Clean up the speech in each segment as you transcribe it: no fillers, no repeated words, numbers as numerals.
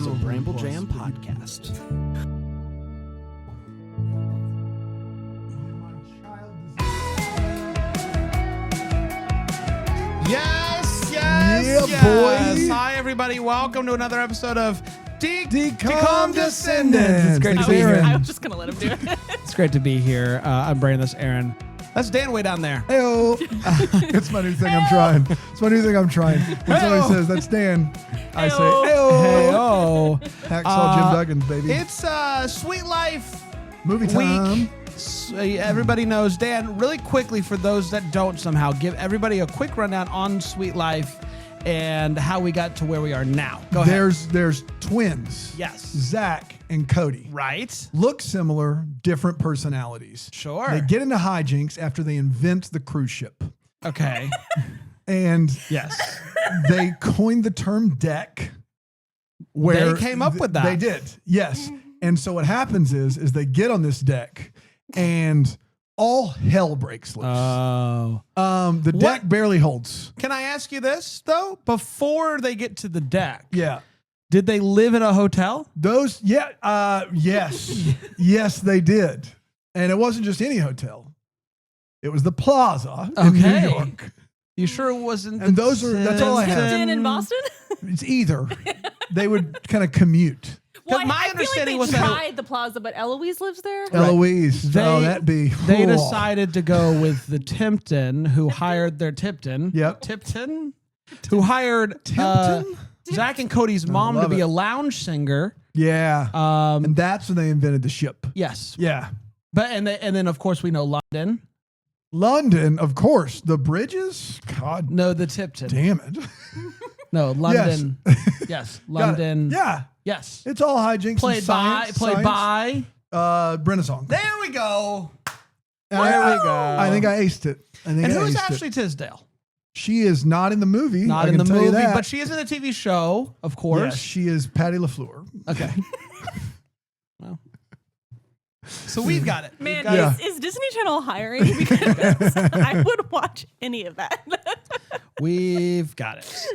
episodes of Bramble Jam Podcast. Yes, boy. Hi, everybody. Welcome to another episode of DCOM Descendants. It's great to be here. I was just going to let him do it. It's great to be here. I'm Brandon. That's Aaron. That's Dan way down there. Heyo. It's my new thing I'm trying. It's my new thing I'm trying. When somebody says, that's Dan, I say, Heyo. Hacksaw Jim Duggan, baby. It's Sweet Life Movie time. week. Everybody knows. Dan, really quickly, for those that don't somehow, give everybody a quick rundown on Sweet Life and how we got to where we are now. Go ahead. There's twins. Yes. Zack and Cody. Right. Look similar, different personalities. Sure. They get into hijinks after they invent the cruise ship. Okay. And Yes. they coined the term deck. Where They came up with that. They did. Yes. And so what happens is they get on this deck and all hell breaks loose. Oh. The deck barely holds. Can I ask you this, though? Before they get to the deck, Yeah. did they live in a hotel? Yes. Yes, they did. And it wasn't just any hotel. It was the Plaza in New Okay. York. You sure it wasn't? And that's all I have. Houston in Boston? It's either. They would kind of commute. Well, my I feel understanding like was they that- tried the Plaza, but Eloise lives there. Eloise. They- that'd be. They Cool. decided to go with the Tipton, who hired their Tipton. Yep. Tipton? Who hired Tipton? Zach and Cody's mom to love be it. a lounge singer. Yeah. Um, And that's when they invented the ship. yes. Yeah. But and then of course we know London. London, of course. The bridges? God No, the Tipton. damn it. No, London. Yes. London. Yeah. Yes. It's all hijinks. Played and by science. Brenna song. There we go. And There we go. I think I aced it. And who's aced Ashley it. Tisdale? She is not in the movie. Not I in can the tell you movie, that. but she is in a TV show, of course. Yes, she is Patty LaFleur. Okay. Well. So we've got it. Man, We've got is Disney Channel hiring? Because I would watch any of that. We've got it.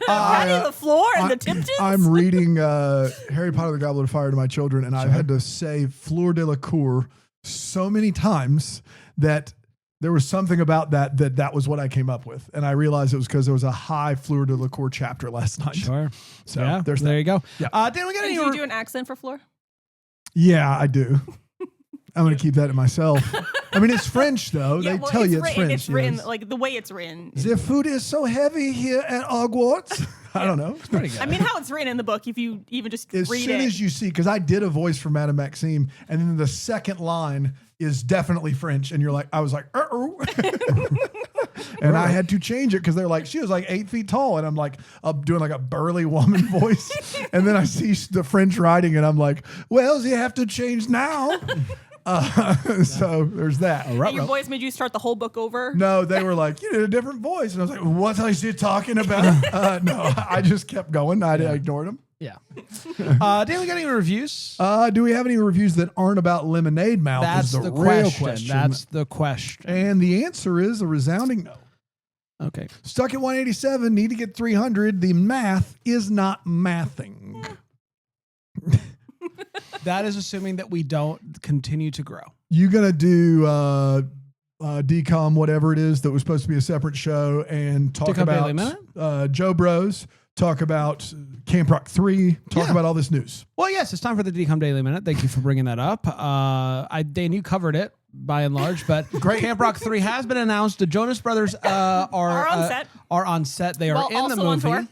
Patty LaFleur and the Tiptons? I'm reading Harry Potter the Goblet of Fire to my children, and I've had to say Fleur de la Cour so many times that there was something about that was what I came up with. And I realized it was because there was a high Fleur de la Cour chapter last night. Sure. So Yeah, there's there that. you go. Yeah. Did we get Did any? you do an accent for Fleur? Yeah, I do. I'm going to keep that to myself. I mean, it's French, though. Yeah, They well, tell you it's written, French. It's written, yes. like the way it's written. The food is so heavy here at Hogwarts. I don't know. It's Pretty good. I mean, how it's written in the book, if you even just As read soon it. as you see, because I did a voice for Madame Maxime, and then the second line is definitely French, and I was like, and I had to change it because they're like, she was like 8 feet tall, and I'm like doing like a burly woman voice, and then I see the French writing, and I'm like, well, you have to change now. So there's that. And your voice made you start the whole book over? No, they were like, you did a different voice, and I was like, what is he talking about? No, I just kept going. I ignored him. Yeah. Did we get any reviews? Do we have any reviews that aren't about Lemonade Mouth? That's is the real question. That's the question. And the answer is a resounding no. Okay. Stuck at 187, need to get 300. The math is not mathing. That is assuming that we don't continue to grow. You gonna do DCOM, whatever it is that was supposed to be a separate show, and talk DCOM Daily about Joe Bros, talk about Camp Rock 3, talk about all this news. Well, yes, it's time for the DCOM Daily Minute. Thank you for bringing that up. Dan, you covered it by and large, but Great. Camp Rock 3 has been announced. The Jonas Brothers are on set. Are on set. They are Well, in the also on movie. tour.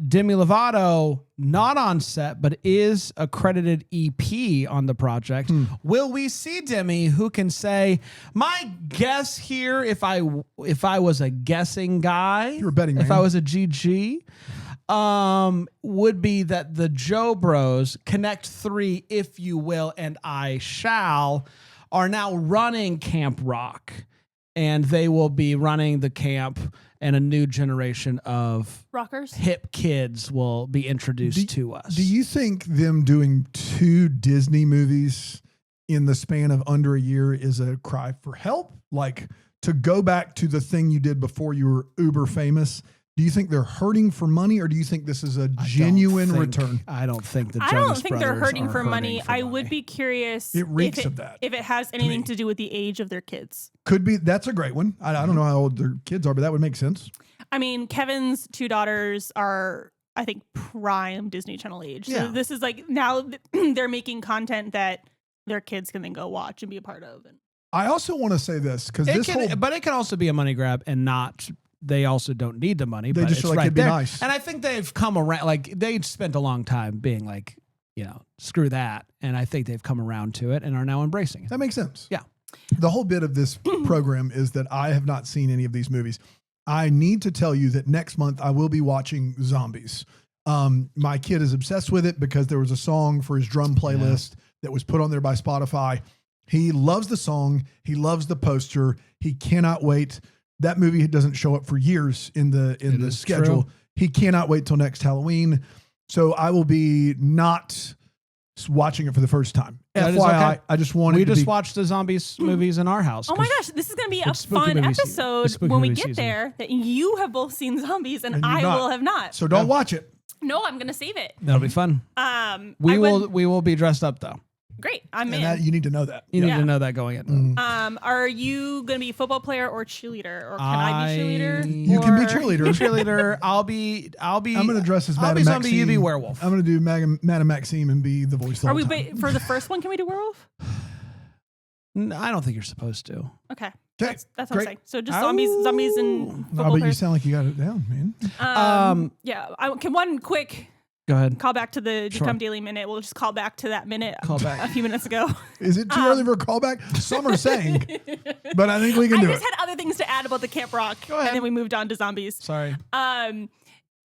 Demi Lovato not on set, but is a credited EP on the project. Will we see Demi? Who can say? My guess here, if I was a guessing guy, You're a betting if man. I was a GG, would be that the Joe Bros, Connect 3, if you will, and I shall, are now running Camp Rock, and they will be running the camp. And a new generation of Rockers? hip kids will be introduced to us. Do you think them doing 2 Disney movies in the span of under a year is a cry for help? Like, to go back to the thing you did before you were uber famous, do Do you think they're hurting for money, or do you think this is a genuine return? I don't think the I Jonas don't think they're Brothers hurting are for money. for I money. would be curious It reeks of that. if it has anything to do with the age of their kids. Could be. That's a great one. I don't know how old their kids are, but that would make sense. I mean, Kevin's 2 daughters are, I think, prime Disney Channel age. So Yeah. this is like now they're making content that their kids can then go watch and be a part of. And I also want to say this because but it can also be a money grab and not. They also don't need the money. They but just it's feel like right it'd be there. nice. And I think they've come around. Like they spent a long time being like, screw that. And I think they've come around to it and are now embracing it. that makes sense. Yeah. The whole bit of this program is that I have not seen any of these movies. I need to tell you that next month I will be watching Zombies. My kid is obsessed with it because there was a song for his drum playlist that was put on there by Spotify. He loves the song. He loves the poster. He cannot wait. That movie doesn't show up for years in the schedule. True. He cannot wait till next Halloween. So I will be not watching it for the first time. That is FYI, okay. I just wanted We to just be watched the zombies movies in our house. oh my gosh, this is going to be a it's spooky fun movie season. episode It's spooky when we movie get season. there that you have both seen Zombies and And you've I not. will have not. So don't watch it. No, I'm going to save it. That'll be fun. We will be dressed up though. Great. I'm And that, in. you need to know that. You need Yeah. to know that going in. Are you going to be football player or cheerleader, or can I be cheerleader? You can be Or- cheerleader. Cheerleader. I'll be. I'm going to dress as I'll Madame be zombie. Maxime. You be werewolf. I'm going to do Madame Maxime and be the voice the Are whole we time. for the first one? Can we do werewolf? I don't think you're supposed to. Okay, Okay, that's what I'm great. saying. So just zombies and No, football but you players. sound like you got it down, man. Yeah, I can one quick Go ahead. call back to the Sure. DCOM Daily Minute. We'll just call back to that minute Call back. a few minutes ago. Is it too early for a callback? Some are saying, but I think we can I do just it. had other things to add about the Camp Rock, ahead. and then we moved on to zombies. Sorry.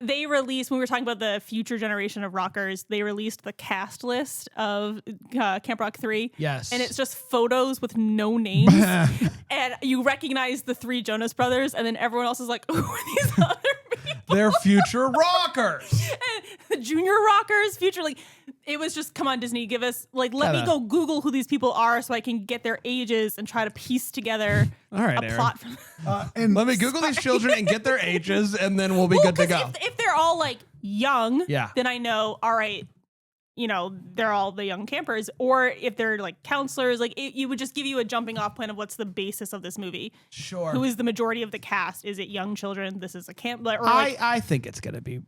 They released, when we were talking about the future generation of rockers, they released the cast list of Camp Rock 3. Yes. And it's just photos with no names. And you recognize the 3 Jonas Brothers, and then everyone else is like, who are these other people? They're future rockers. And the junior rockers, future, like, it was just, come on, Disney, give us, like, let me go Google who these people are so I can get their ages and try to piece together All right, a Aaron. plot from And Let me Google these children and get their ages, and then we'll be Well, good to 'cause go. If they're all like young, Yeah. then I know, all right, they're all the young campers. Or if they're like counselors, like it would just give you a jumping off point of what's the basis of this movie. Sure. Who is the majority of the cast? Is it young children? This is a camp. Or like, I think it's going to be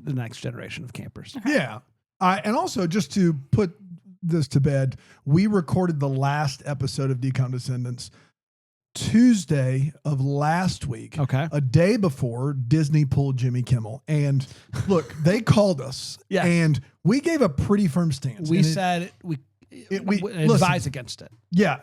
the next generation of campers. yeah. And also, just to put this to bed, we recorded the last episode of DCOM Descendants Tuesday of last week. Okay. A day before Disney pulled Jimmy Kimmel. And look, they called us. Yeah. And we gave a pretty firm stance. We And said we listen. advise against it. Yeah.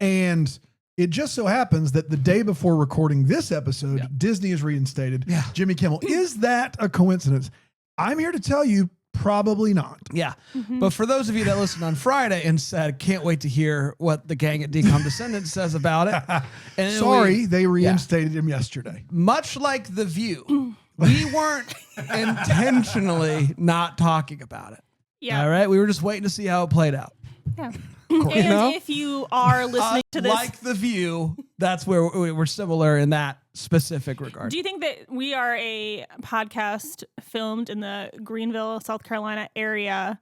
And it just so happens that the day before recording this episode, Disney is reinstated Jimmy Kimmel. Is that a coincidence? I'm here to tell you, probably not. Yeah. But for those of you that listened on Friday and said, can't wait to hear what the gang at DCOM Descendants says about it. And Sorry, they reinstated him yesterday. much like The View, we weren't intentionally not talking about it. yeah. All right. We were just waiting to see how it played out. Yeah. And if you are listening to this, Like The View, that's where we're similar in that specific regard. do you think that we are a podcast filmed in the Greenville, South Carolina area,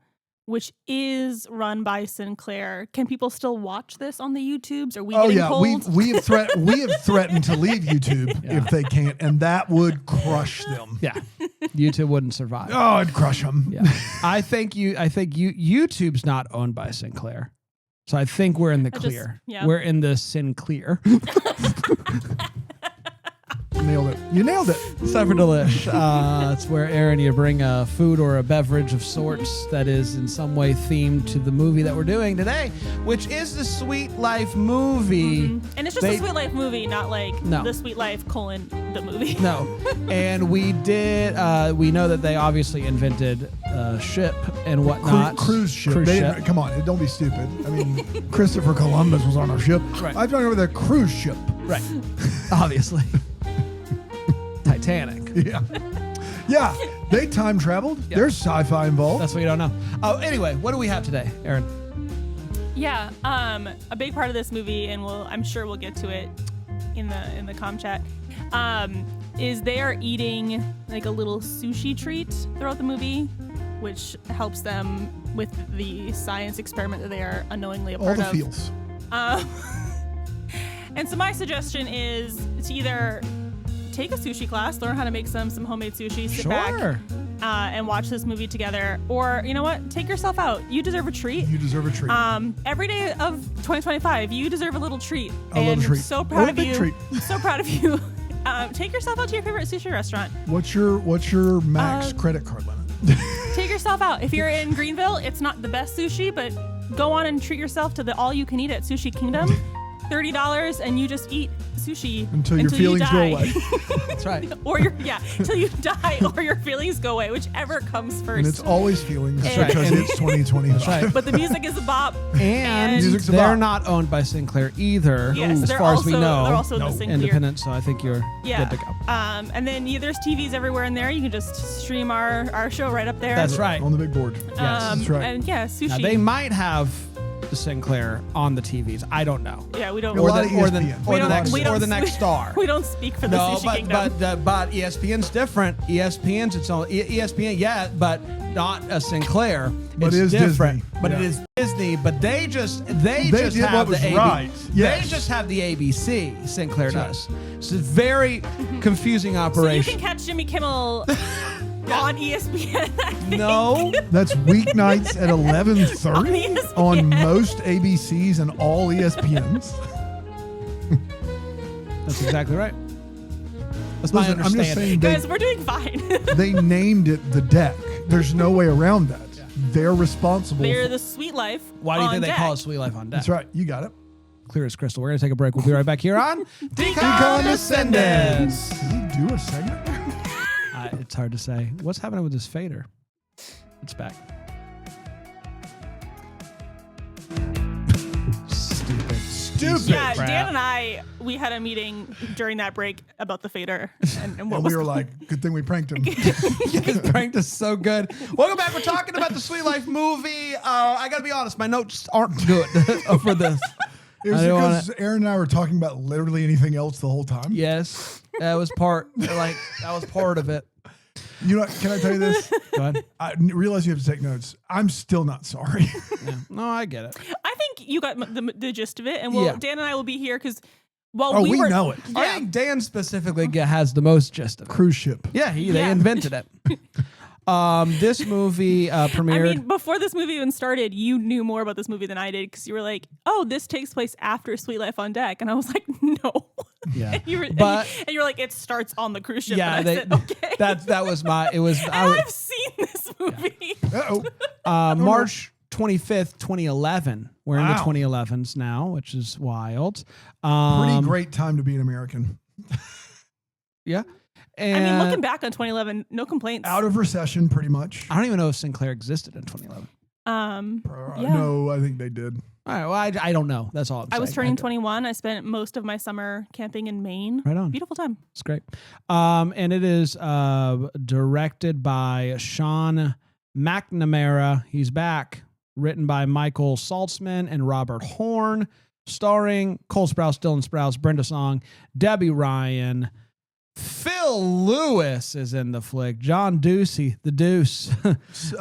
which is run by Sinclair? Can people still watch this on the YouTubes? Are we getting pulled? we have threatened to leave YouTube if they can't, and that would crush them. Yeah. YouTube wouldn't survive. Oh, it'd crush them. Yeah. I think YouTube's not owned by Sinclair. So I think we're in the clear. We're in the Sinclair. Nailed it. You nailed it. It's time for Delish. It's where, Aaron, you bring a food or a beverage of sorts that is in some way themed to the movie that we're doing today, which is the Sweet Life movie. And it's just a Sweet Life movie, not like the Sweet Life : the movie. No. And we know that they obviously invented ship and whatnot. Cruise ship. Cruise ship. Come on, don't be stupid. I mean, Christopher Columbus was on our ship. Right. I'm talking about the cruise ship. Right. Obviously. Titanic. Yeah. Yeah. They time traveled. Yeah. There's sci-fi involved. That's what you don't know. Oh, anyway, what do we have today, Aaron? Yeah, a big part of this movie, and I'm sure we'll get to it in the comm chat, is they are eating like a little sushi treat throughout the movie, which helps them with the science experiment that they are unknowingly a part All the of. feels. And so my suggestion is to either take a sushi class, learn how to make some homemade sushi, sit back and watch this movie together, or you know what, take yourself out. You deserve a treat. You deserve a treat. Every day of 2025, you deserve a little treat. A little treat. So Or proud a of big you. treat. So proud of you. Take yourself out to your favorite sushi restaurant. What's your max credit card limit? Take yourself out. If you're in Greenville, it's not the best sushi, but go on and treat yourself to the all-you-can-eat at Sushi Kingdom. $30, and you just eat sushi Until your feelings you go die. away. That's right. Or until you die, or your feelings go away, whichever comes first. And it's always feelings Right. because it's 2025. That's right. But the music is a bop. And Music's a they're bop. not owned by Sinclair either, Yes, as they're far as we also- know. they're also the Sinclair. Independent, so I think you're Yeah. good to go. And then there's TVs everywhere in there. You can just stream our show right up there. That's right. On the big board. Yes. That's right. And yeah, sushi. Now, they might have the Sinclair on the TVs. I don't know. Yeah, we don't. A lot of ESPN. We don't- we don't- or the next star. We don't speak for the No, Sushi Kingdom. but ESPN's different. ESPN's its own. ESPN, yeah, but not a Sinclair. But it's it is different. Disney. But Yeah. it is Disney. But they just did have what the was ABC. right. Yes. They just have the ABC. Sinclair That's does. It's a very confusing So you operation. can catch Jimmy Kimmel on ESPN. I think. No, That's weeknights at 11:30 On ESPN. on most ABCs and all ESPNs. that's exactly right. That's my Listen, I'm understanding. just saying Guys, we're doing fine. they named it the deck. There's no way around that. They're responsible. They're the Sweet Life. Why do you on think they deck. call it Sweet Life on Deck? That's right. You got it. Clear as crystal. We're going to take a break. We'll be right back here on DCOM Descendants. Did we do a segment? It's hard to say. What's happening with this fader? It's back. Stupid. Yeah, crap. Dan and we had a meeting during that break about the fader. And what And was we were like, good thing we pranked him. This prank is so good. Welcome back. We're talking about the Sweet Life movie. I got to be honest. My notes aren't good for this. It was I don't because Aaron and I were talking about literally anything else the whole time. Yes, that was part of it. You know what? Can I tell you this? Go ahead. I realize you have to take notes. I'm still not sorry. Yeah. No, I get it. I think you got the gist of it. And Yeah. Dan and I will be here because while Oh, we were, know it. Yeah. I think Dan specifically has the most gist of it. Cruise ship. Yeah, they Yeah. invented it. This movie premiered. I mean, before this movie even started, you knew more about this movie than I did because you were like, "Oh, this takes place after Sweet Life on Deck," and I was like, "No." Yeah. and you were, But- and you're like, "It starts on the cruise ship." yeah, and I said, "Okay." that was my. It was and I've seen this movie. Uh-oh. March 25th, 2011. We're in the Wow. 2011s now, which is wild. Pretty great time to be an American. Yeah. I And mean, looking back on 2011, no complaints. Out of recession, pretty much. I don't even know if Sinclair existed in 2011. Yeah. No, I think they did. All right. Well, I don't know. That's all I'm saying. I was turning 21. I spent most of my summer camping in Maine. Right on. Beautiful time. It's great. And it is directed by Sean McNamara. He's back. Written by Michael Saltzman and Robert Horn. Starring Cole Sprouse, Dylan Sprouse, Brenda Song, Debbie Ryan. Phil Lewis is in the flick. John Ducey, the Deuce, is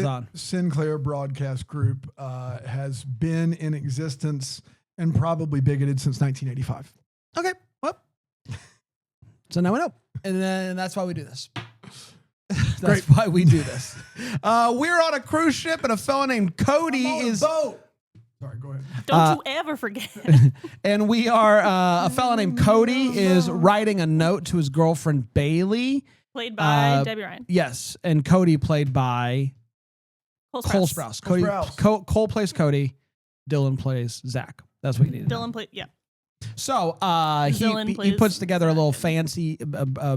on. Sinclair Broadcast Group has been in existence and probably bigoted since 1985. Okay. Well, so now we know. And then that's why we do this. That's why we do this. We're on a cruise ship, and a fellow named Cody is. Sorry, go ahead. Don't you ever forget. And we are a fellow named Cody is writing a note to his girlfriend Bailey. Played by Debbie Ryan. Yes, and Cody played by Cole Sprouse. Cody Sprouse. Cole plays Cody. Dylan plays Zack. That's what you need. Dylan played, yeah. So Dylan he plays puts together a little fancy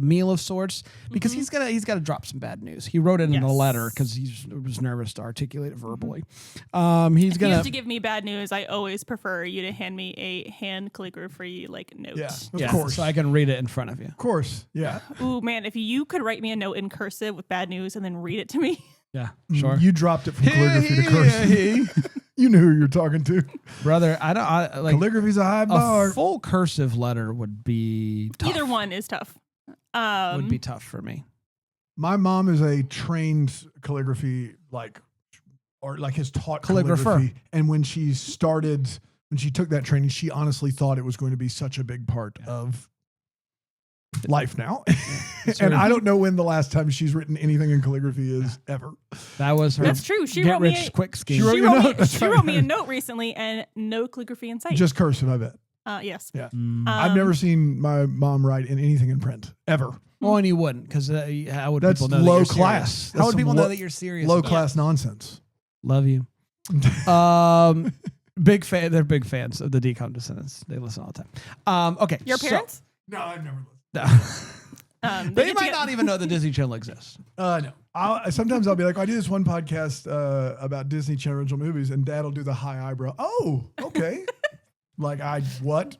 meal of sorts because he's gonna drop some bad news. He wrote it in a letter because he was nervous to articulate it verbally. He's If gonna you have to give me bad news, I always prefer you to hand me a hand calligraphy note. Yeah, of course. so I can read it in front of you. Of course, yeah. Ooh, man, if you could write me a note in cursive with bad news and then read it to me. Yeah, sure. You dropped it from calligraphy to cursive. You knew who you're talking to. Brother, I like calligraphy's a high bar. A full cursive letter would be tough. Either one is tough. Would be tough for me. My mom is a trained calligraphy, has taught calligraphy. And when she took that training, she honestly thought it was going to be such a big part of life now. And I don't know when the last time she's written anything in calligraphy is ever. That was her. That's true. She get wrote rich me quick scheme. She wrote me a note recently and no calligraphy in sight. Just cursive, I bet. Yes. Yeah. I've never seen my mom write in anything in print ever. Well, and you wouldn't, because how would That's people know low that you're class. serious? That's How would some people know that you're serious? Low class nonsense. Love you. Big fan. They're big fans of the DCOM descendants. They listen all the time. Okay. Your parents? No, I've never listened. No. They might not even know the Disney Channel exists. No. Sometimes I'll be like, I do this one podcast about Disney Channel original movies, and Dad will do the high eyebrow. Oh, okay. Like what?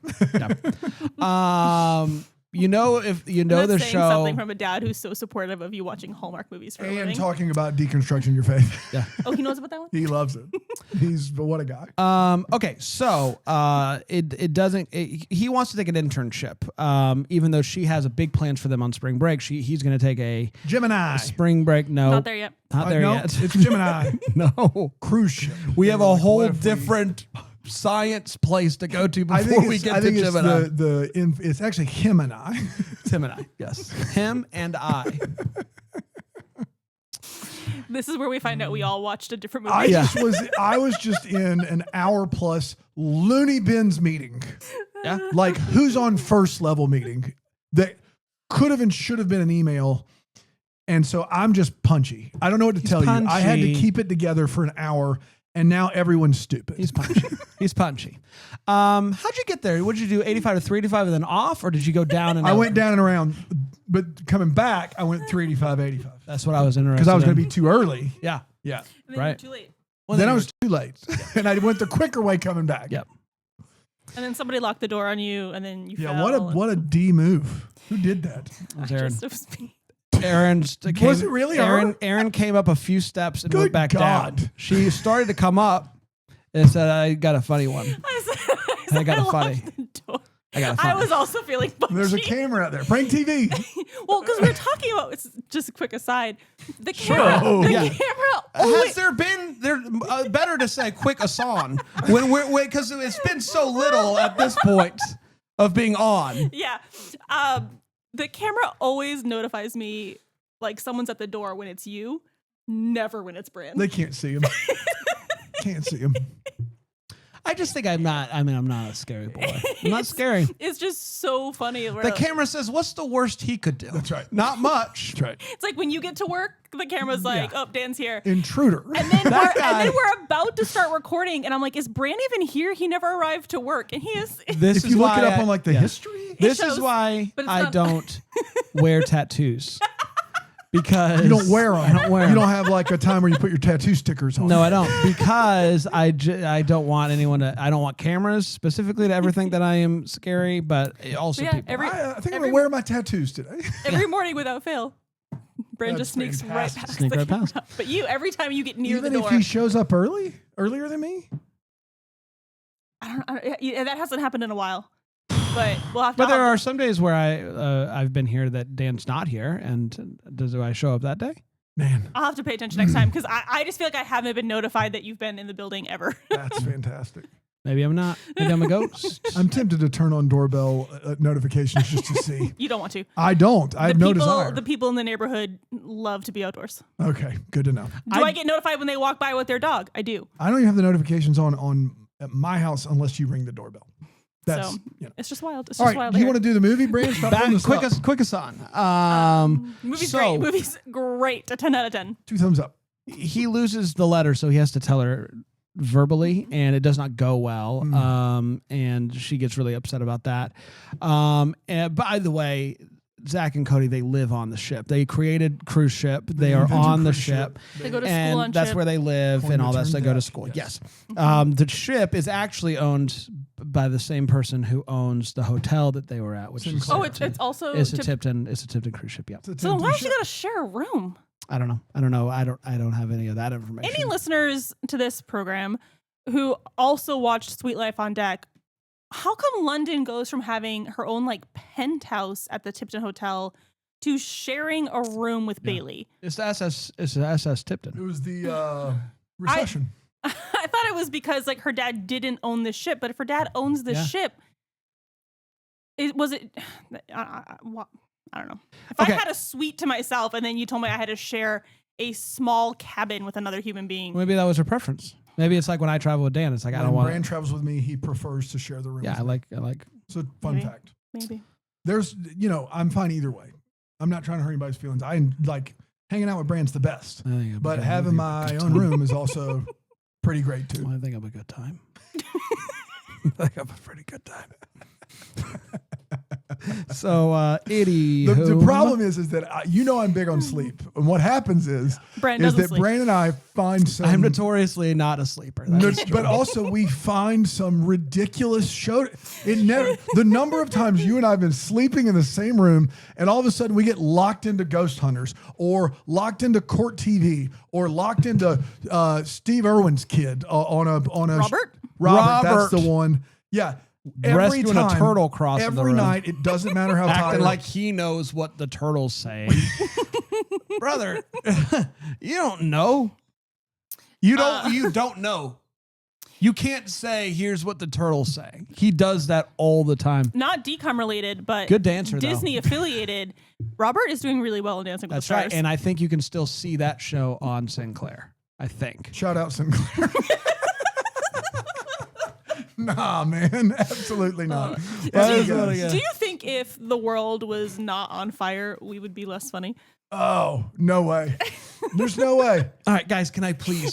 No. If you know the saying show, something from a dad who's so supportive of you watching Hallmark movies for a and living. talking about deconstructing your faith. Yeah. Oh, he knows about that one? He loves it. What a guy. Okay, so he wants to take an internship. Even though she has a big plans for them on spring break, he's going to take a Gemini. spring break. No, Not there yet. Not there yet. It's Gemini. No, cruise ship. we have a Like, whole what if different science place to go to before we get to Gemini. It's actually him and I. Tim and I, yes, him and I. This is where we find out we all watched a different movie. I was just in an hour plus loony bins meeting. Yeah, like who's on first level meeting that could have and should have been an email. And so I'm just punchy. I don't know what to tell you. I had to keep it together for an hour. And now everyone's stupid. He's punchy. He's punchy. How'd you get there? What did you do? 85 to 385 and then off, or did you go down and I over? went down and around, but coming back, I went 385, 85. That's what I was interested in. Because I was going to be too early. Yeah. Yeah. And then you were Right. too late. Well, then I was too late. And I went the quicker way coming back. Yep. And then somebody locked the door on you, and then you Yeah, fell. what a D move. Who did that? It was Aaron. It was me. Aaron came, Was it really her? Aaron came up a few steps and Good went back God. down. She started to come up and said, I got a funny one. I got a locked funny. the door. I got a I funny. was also feeling punchy. There's a camera out there. Prank TV. Well, because we were talking about, it's just a quick aside, the Sure. camera. Oh, the yeah. camera. Has there been better to say quick asan because it's been so little at this point of being on. Yeah. The camera always notifies me like someone's at the door when it's you, never when it's Brand. They can't see him. Can't see him. I just think I'm not a scary boy. I'm not scary. It's just so funny. The camera says, what's the worst he could do? That's right. Not much. That's right. It's like when you get to work, the camera's like, oh, Dan's here. Intruder. And then, we're about to start recording, and I'm like, is Brand even here? He never arrived to work. And he is. This if is you look why it up I- on like the yeah. history, This shows, is why but it's I not- don't wear tattoos. Because you don't wear them. I don't wear You them. don't have like a time where you put your tattoo stickers on. No, I don't. Because I don't want anyone to. I don't want cameras specifically to ever think that I am scary. But also, Yeah, people. I think I'm gonna wear my tattoos today. Every morning without fail. Brand That's just sneaks fantastic. right past Sneak the right past. camera. But you, every time you get near Even the if door, he shows up earlier than me. I don't, yeah, that hasn't happened in a while. But we'll have to. But there are some days where I've been here that Dan's not here, and do I show up that day? Man, I'll have to pay attention next time because I just feel like I haven't been notified that you've been in the building ever. that's fantastic. Maybe I'm not. Maybe I'm a ghost. I'm tempted to turn on doorbell notifications just to see. You don't want to. I don't. I have no desire. The people in the neighborhood love to be outdoors. Okay, good to know. Do I get notified when they walk by with their dog? I do. I don't even have the notifications on at my house unless you ring the doorbell. That's So you know. it's just wild. It's All just right. wild. Do you want to do the movie, Brand? Stop holding us up. Quick Asan. Movie's so- great. Movie's great. A 10 out of 10. 2 thumbs up. He loses the letter, so he has to tell her verbally, and it does not go well. And she gets really upset about that. And by the way, Zack and Cody, they live on the ship. They created cruise ship. They are invented on the cruise ship. They go to and school on that's ship. where they live Coin and all that. return So they go to deck, school. yes. Yes. The ship is actually owned by the same person who owns the hotel that they were at, which is Oh, it's also. it's a Tipton cruise ship. Yeah. So then why does she got to share a room? I don't know. I don't have any of that information. Any listeners to this program who also watched Sweet Life on Deck, how come London goes from having her own like penthouse at the Tipton Hotel to sharing a room with Bailey? It's the SS Tipton. It was the recession. I thought it was because like her dad didn't own the ship, but if her dad owns the ship, I don't know. If I had a suite to myself and then you told me I had to share a small cabin with another human being. Maybe that was her preference. Maybe it's like when I travel with Dan, it's like I don't want. When Brand travels with me, he prefers to share the room. Yeah, with I like. It's a fun fact. Maybe. There's, I'm fine either way. I'm not trying to hurt anybody's feelings. I like hanging out with Brand's the best, but having my own room is also pretty great too. Well, I think I'm a good time. I think I'm a pretty good time. So, the problem is that I'm big on sleep, and what happens is that Brand and I find some. I'm notoriously not a sleeper, but also we find some ridiculous show. The number of times you and I have been sleeping in the same room, and all of a sudden we get locked into Ghost Hunters, or locked into Court TV, or locked into Steve Irwin's kid on a Robert. That's the one. Yeah. Every rescuing time, a turtle crossing every the room. night, it doesn't matter how acting tired. like he knows what the turtle's saying. Brother, you don't know. You don't know. You can't say, here's what the turtle's saying. He does that all the time. Not DCOM related, but good dancer, Disney affiliated. Robert is doing really well in Dancing with the Stars. That's right. And I think you can still see that show on Sinclair. I think. Shout out Sinclair. Nah, man, absolutely not. Do you think if the world was not on fire, we would be less funny? Oh, no way. There's no way. All right, guys, can I please?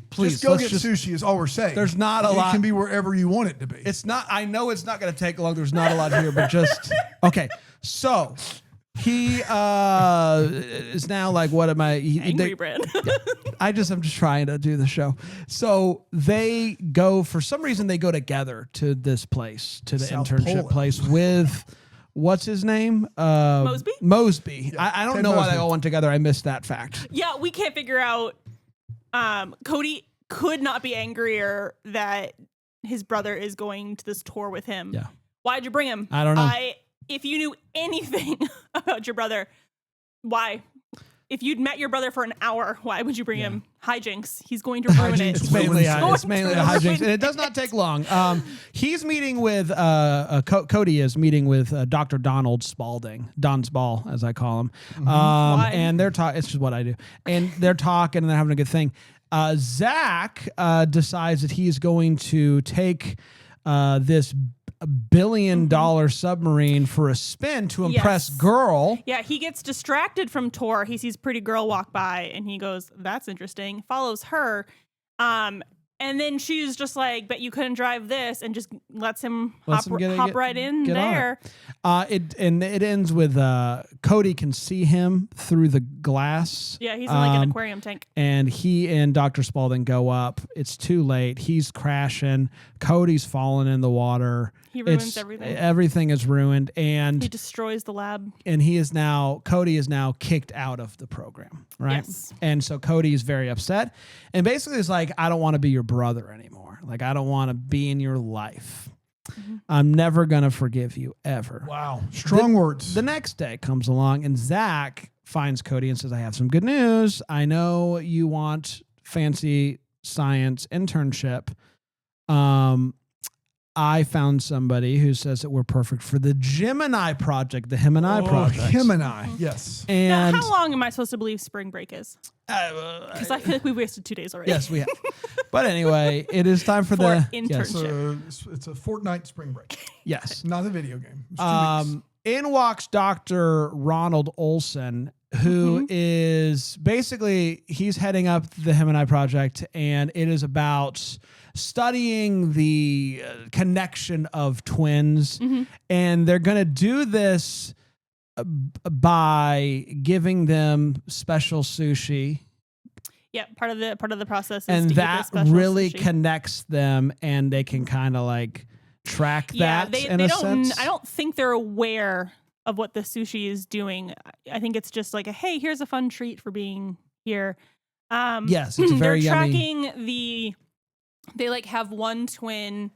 Please just go get sushi is all we're saying. There's not a lot. It can be wherever you want it to be. It's not. I know it's not going to take long. There's not a lot here, but just okay. So he is now like, what am I? Angry Brand. I'm just trying to do the show. So they go, for some reason, they go together to this place, to the South internship Poland. place with, what's his name? Mosby? Mosby. Yeah, I don't Ted know why Mosby. they all went together. I missed that fact. Yeah, we can't figure out. Cody could not be angrier that his brother is going to this tour with him. Yeah. Why'd you bring him? I don't know. If you knew anything about your brother, why? If you'd met your brother for an hour, why would you bring him? Hijinks. He's going to ruin it. It's mainly He's going the to hijinks, ruin and it does not take long. He's meeting with Cody is meeting with Dr. Donald Spalding, Don's Ball, as I call him. Why? And they're talking. It's just what I do. And they're talking and they're having a good thing. Zack decides that he's going to take this $1 billion submarine for a spin to impress Girl. Yeah, he gets distracted from Tor. He sees pretty girl walk by and he goes, that's interesting. Follows her. And then she's just like, but you couldn't drive this, and just lets him hop right in there. It ends with Cody can see him through the glass. Yeah, he's in like an aquarium tank. And he and Dr. Spalding go up. It's too late. He's crashing. Cody's falling in the water. He ruins everything. Everything is ruined. And he destroys the lab. And Cody is now kicked out of the program, right? Yes. And so Cody is very upset. And basically it's like, I don't want to be your brother anymore. Like, I don't want to be in your life. Mm-hmm. I'm never going to forgive you, ever. Wow. Strong words. The next day comes along and Zack finds Cody and says, I have some good news. I know you want fancy science internship. I found somebody who says that we're perfect for the Gemini project, the Gemini project. Gemini, yes. And now, how long am I supposed to believe spring break is? Because I feel like we wasted 2 days already. Yes, we have. But anyway, it is time for the internship. Yes. It's a fortnight spring break. Yes. Not a video game. It's 2 weeks. In walks Dr. Ronald Olson, who is basically, he's heading up the Gemini project, and it is about studying the connection of twins. And they're going to do this by giving them special sushi. Yeah, part of the process is and to that get really sushi. Connects them, and they can kind of like track that in a sense. I don't think they're aware of what the sushi is doing. I think it's just like, hey, here's a fun treat for being here. Yes, it's very they're yummy. tracking the they like have one twin,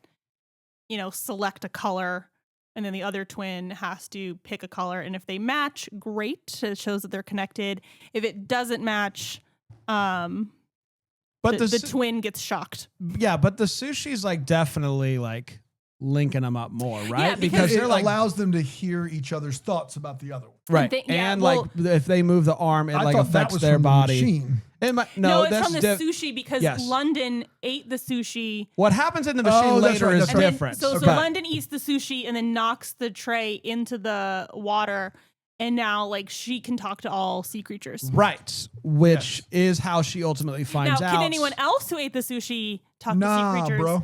select a color, and then the other twin has to pick a color. And if they match, great. It shows that they're connected. If it doesn't match, but the twin gets shocked. Yeah, but the sushi's like definitely like linking them up more, right? Yeah, because they're it like, allows them to hear each other's thoughts about the other one. right. And like if they move the arm, it I like thought that affects was their from the body. machine. No, it's from the sushi because London ate the sushi. What happens in the machine later is different. So London eats the sushi and then knocks the tray into the water. And now, like, she can talk to all sea creatures. Right. Which is how she ultimately finds out. Now, can anyone else who ate the sushi talk to sea creatures? Bro.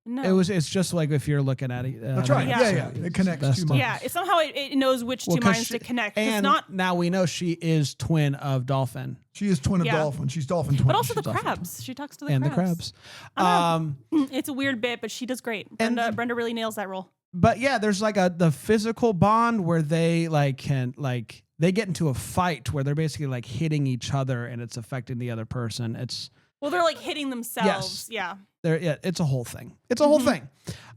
No. It's just like if you're looking at it. That's right. Yeah. It connects two minds. Yeah, somehow it knows which two minds to connect. And now we know she is twin of Dolphin. She is twin of Dolphin. She's Dolphin twin. But also the crabs. She talks to the crabs. And the crabs. It's a weird bit, but she does great. Brenda really nails that role. But yeah, there's like the physical bond where they they get into a fight where they're basically like hitting each other and it's affecting the other person. They're like hitting themselves. Yes. It's a whole thing. It's a whole thing.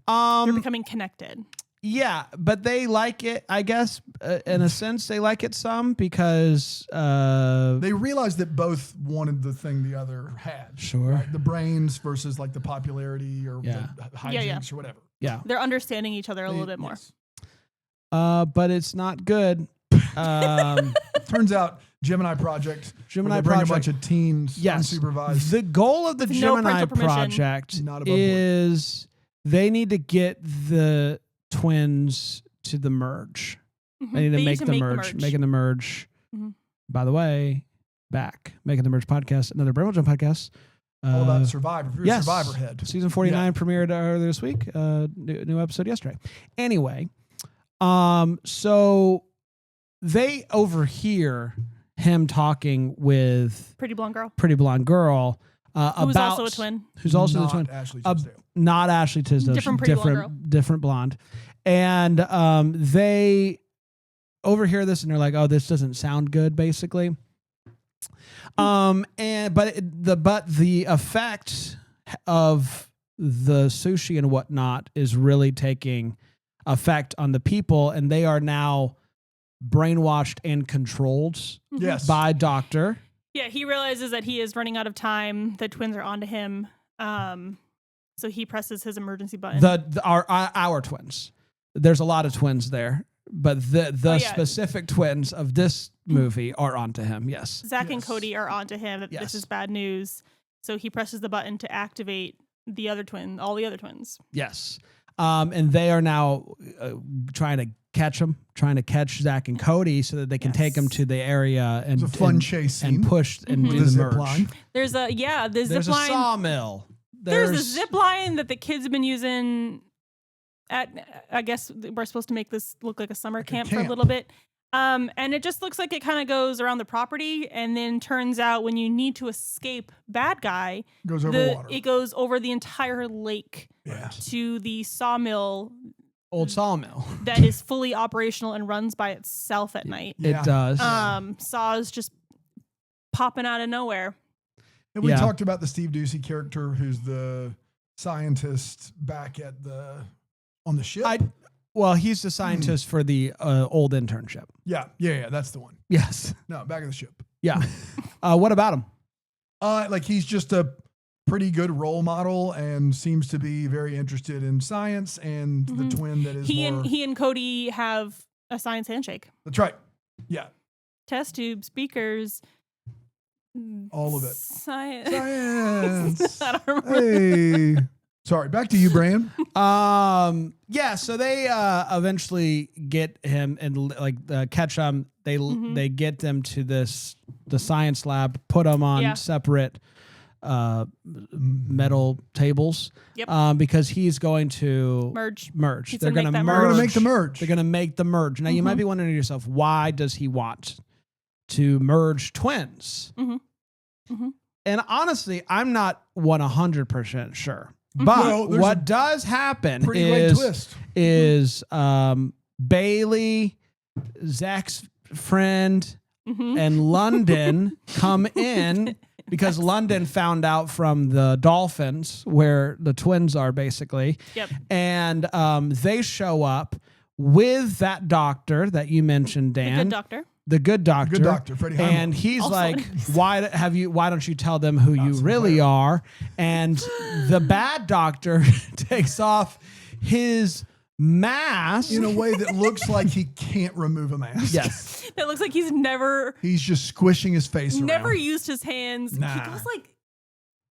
They're becoming connected. Yeah, but they like it, I guess, in a sense, they like it some because they realized that both wanted the thing the other had. Sure. Right? The brains versus like the popularity or the hijinks or whatever. Yeah. They're understanding each other a little bit more. Yes. But it's not good. Turns out Gemini Project. Gemini bring Project. a bunch of teens unsupervised. The goal of the Gemini Project is they need to get the twins to the merge. Mm-hmm. They need to make the merge. Making the merge. Mm-hmm. By the way, Making the Merge podcast, another Brainwell Jump podcast. All about Survivor. If you're a Survivor head. Season 49 premiered earlier this week. New episode yesterday. Anyway, so they overhear him talking with Pretty blonde girl. Who's also a twin. Who's also the twin. Ashley Tisdale. Not Ashley Tisdale. Different blonde. And they overhear this and they're like, "Oh, this doesn't sound good," basically. But the effect of the sushi and whatnot is really taking effect on the people, and they are now brainwashed and controlled by Doctor. Yeah, he realizes that he is running out of time. The twins are onto him. So he presses his emergency button. Our twins. There's a lot of twins there, but the specific twins of this movie are onto him. Yes. Zack and Cody are onto him. That this is bad news. So he presses the button to activate all the other twins. Yes. And they are now trying to catch Zack and Cody so that they can take them to the area and it's a fun chase scene. And push and do the merge. Line. There's a zip line. Sawmill. There's a zip line that the kids have been using I guess we're supposed to make this look like a summer camp for a little bit. And it just looks like it kind of goes around the property, and then turns out when you need to escape bad guy, it goes over the entire lake to the sawmill. Old sawmill. That is fully operational and runs by itself at night. It does. Saws just popping out of nowhere. And we talked about the Steve Ducey character who's the scientist back on the ship. He's the scientist for the old internship. Yeah, that's the one. Yes. No, back of the ship. Yeah. What about him? He's just a pretty good role model and seems to be very interested in science and the twin that is he and Cody have a science handshake. That's right. Yeah. Test tubes, beakers. All of it. Science. I don't remember. Hey. Sorry, back to you, Bran. So they eventually get him and catch him. They get them to the science lab, put them on separate metal tables. Yep. Because he's going to merge. They're going to make the merge. They're going to make the merge. Now you might be wondering to yourself, why does he want to merge twins? And honestly, I'm not 100% sure. But what does happen is Bailey, Zach's friend, and London come in because London found out from the dolphins where the twins are basically. Yep. And they show up with that doctor that you mentioned, Dan. The good doctor. The good doctor. Good doctor, Freddie Highmore. And he's Also like, nice. why don't you tell them who you really are? And the bad doctor takes off his mask in a way that looks like he can't remove a mask. Yes. It looks like he's never He's just squishing his face never around. used his hands. Nah. He goes like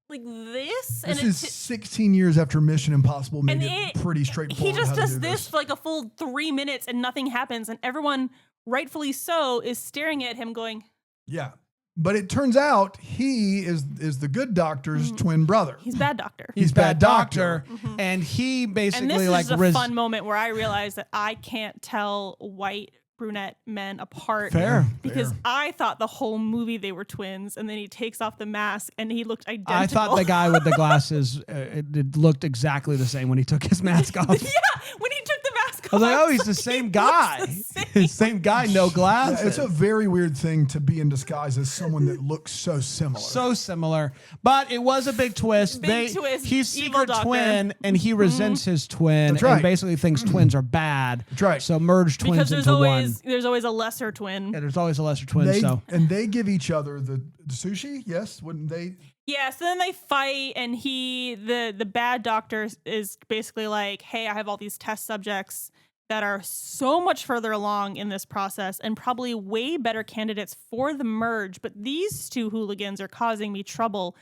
this. This and is 16 years after Mission Impossible made it pretty straightforward. He just how to does do this for like a full 3 minutes and nothing happens. And everyone, rightfully so, is staring at him going, Yeah. But it turns out he is the good doctor's twin brother. he's bad doctor. He's bad doctor. Mm-hmm. And he And basically this like is a fun moment where I realized that I can't tell white brunette men apart. Fair. Because Fair. I thought the whole movie they were twins, and then he takes off the mask and he looked identical. I thought the guy with the glasses, it looked exactly the same when he took his mask off. yeah, when he took the mask I was like, off, oh, he's the same guy. looks the same. Same guy, no Yeah, glasses. it's a very weird thing to be in disguise as someone that looks so similar. So similar, but it was a big twist. Big twist, He's evil secret doctor. twin, and he resents his twin, That's right. and basically thinks twins are bad. That's right. So merge twins because there's into always one. there's always a lesser twin. Yeah, there's always a lesser twin. And they give each other the sushi. Yes, wouldn't they? Yeah, so then they fight, and the bad doctor is basically like, hey, I have all these test subjects that are so much further along in this process and probably way better candidates for the merge, but these two hooligans are causing me trouble.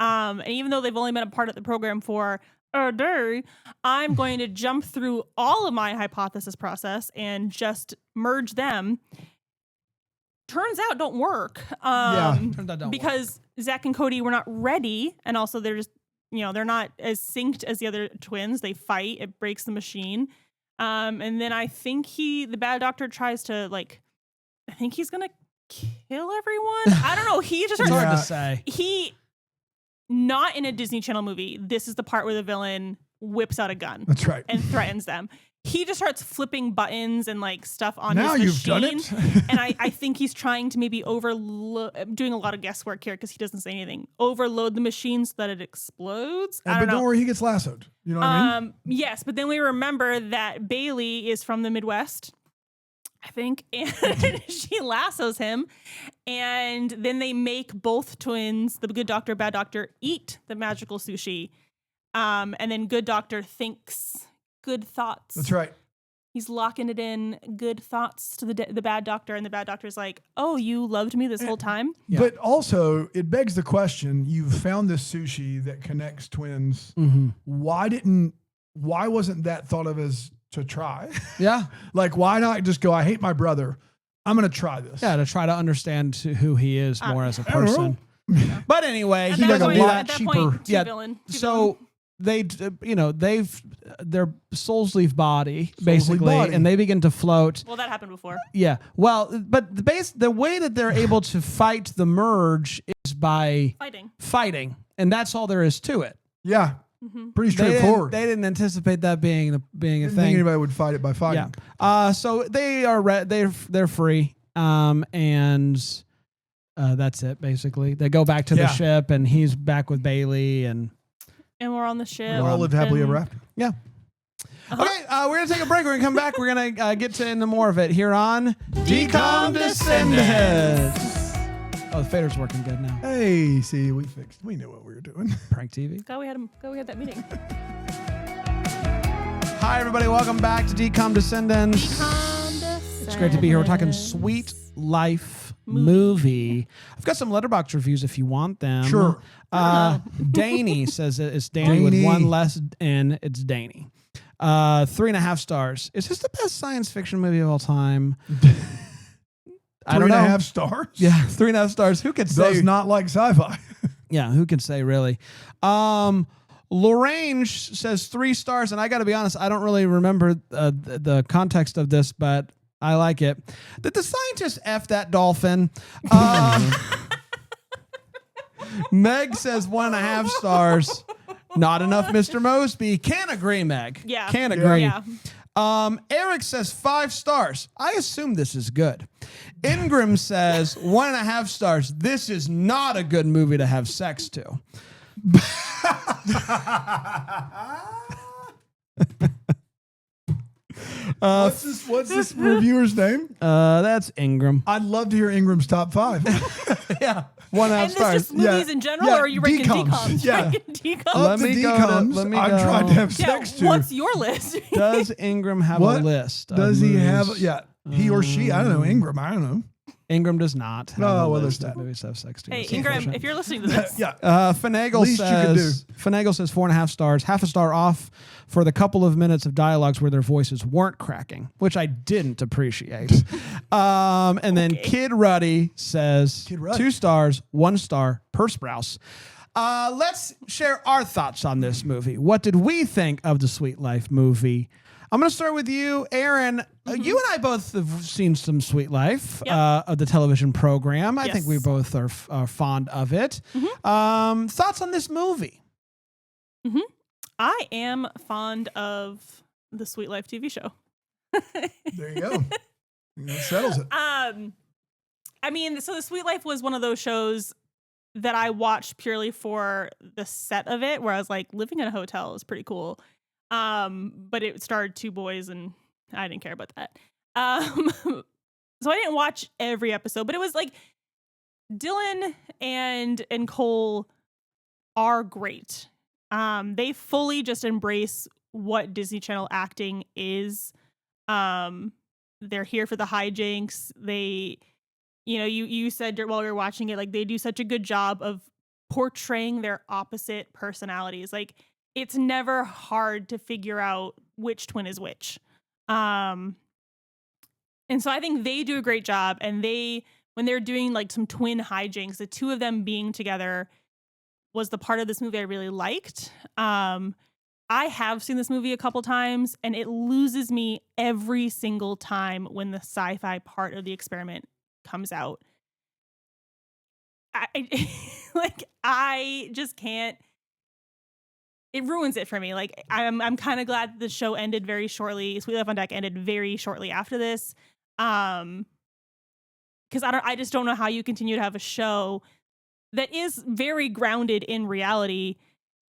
And even though they've only been a part of the program for a day, I'm going to jump through all of my hypothesis process and just merge them. Turns out don't work. Turns out don't Because Zack and Cody were not ready, and also they're just, they're not as synced as the other twins. They fight, it breaks the machine. And then I think the bad doctor tries to I think he's gonna kill everyone. I don't know. He just It's starts, hard to say. he, not in a Disney Channel movie. This is the part where the villain whips out a gun That's right. and threatens them. He just starts flipping buttons and stuff on Now his you've done machine. it. And I think he's trying to maybe doing a lot of guesswork here because he doesn't say anything. Overload the machine so that it explodes. I But don't know. don't worry, he gets lassoed. You know what I mean? Yes, but then we remember that Bailey is from the Midwest, I think, and she lassos him. And then they make both twins, the good doctor, bad doctor, eat the magical sushi. And then good doctor thinks good thoughts. That's right. He's locking it in, good thoughts to the bad doctor, and the bad doctor's like, "Oh, you loved me this whole time." Yeah. But also, it begs the question: you've found this sushi that connects twins. Mm-hmm. Why wasn't that thought of as to try? Yeah. Why not just go? I hate my brother. I'm gonna try this. Yeah, to try to understand who he is more as a I don't know. person. But anyway, At he that doesn't point, do lot at that. that point, cheaper. villain. So their souls leave body basically, body. and they begin to float. Well, that happened before. Yeah. Well, but the way that they're able to fight the merge is by fighting, and that's all there is to it. Yeah. Mm-hmm. Pretty straightforward. They didn't anticipate that being a Didn't think thing. anybody would fight it by fighting. Yeah. So they are they're free. And that's it basically. They go back to the ship, and he's back with Bailey, and we're on the ship. We all lived happily ever after. yeah. Okay, we're gonna take a break. We're gonna come back. We're gonna get into more of it here on DCOM Descendants. Oh, the fader's working good now. Hey, see, we knew what we were doing. Prank TV. God, we had that meeting. Hi, everybody. Welcome back to DCOM Descendants. It's great to be here. We're talking Sweet Life movie. I've got some Letterboxd reviews if you want them. Sure. Danny says it's Danny with one less N. It's Danny. 3.5 stars. Is this the best science fiction movie of all time? I don't know. 3.5 stars? Yeah, 3.5 stars. Who could say? Does not like sci-fi. Yeah, who could say really? Lorraine says 3 stars, and I got to be honest, I don't really remember the context of this, but I like it. Did the scientist F that dolphin? Meg says 1.5 stars. Not enough, Mr. Mosby. Can't agree, Meg. Yeah. Can't agree. Yeah. Eric says 5 stars. I assume this is good. Ingram says 1.5 stars. This is not a good movie to have sex to. What's this reviewer's name? That's Ingram. I'd love to hear Ingram's top 5. Yeah. 1.5 And stars. this just movies in general, or are you ranking DCOMs? Yeah. Ranking DCOMs? Of the DCOMs, I've tried to have Yeah, sex to. what's your list? Does Ingram have What a list? Does of he movies? have? Yeah, he or she. I don't know. Ingram. I don't know. Ingram does not have Oh, a well, list there's of that. movies to have sex to. Hey, That's Ingram, unfortunate. if you're listening to this, Yeah. Finagle Least you could says 4.5 stars, half a star off for the couple of minutes of dialogues where their voices weren't cracking, which I didn't appreciate. And then Kid Ruddy says Kid Ruddy. 2 stars, 1 star per Sprouse. Let's share our thoughts on this movie. What did we think of the Sweet Life movie? I'm going to start with you, Aaron. You and I both have seen some Sweet Life of the television program. I think we both are fond of it. Thoughts on this movie? I am fond of the Sweet Life TV show. There you go. That settles it. I mean, so the Sweet Life was one of those shows that I watched purely for the set of it, where I was like, living in a hotel is pretty cool. But it starred 2 boys and I didn't care about that. So I didn't watch every episode, but it was like Dylan and Cole are great. They fully just embrace what Disney Channel acting is. They're here for the hijinks. They, you said while we were watching it, like they do such a good job of portraying their opposite personalities. Like it's never hard to figure out which twin is which. And so I think they do a great job. And when they're doing like some twin hijinks, the 2 of them being together was the part of this movie I really liked. I have seen this movie a couple times, and it loses me every single time when the sci-fi part of the experiment comes out. I just can't. It ruins it for me. Like I'm kind of glad the show ended very shortly. Sweet Life on Deck ended very shortly after this, because I just don't know how you continue to have a show that is very grounded in reality,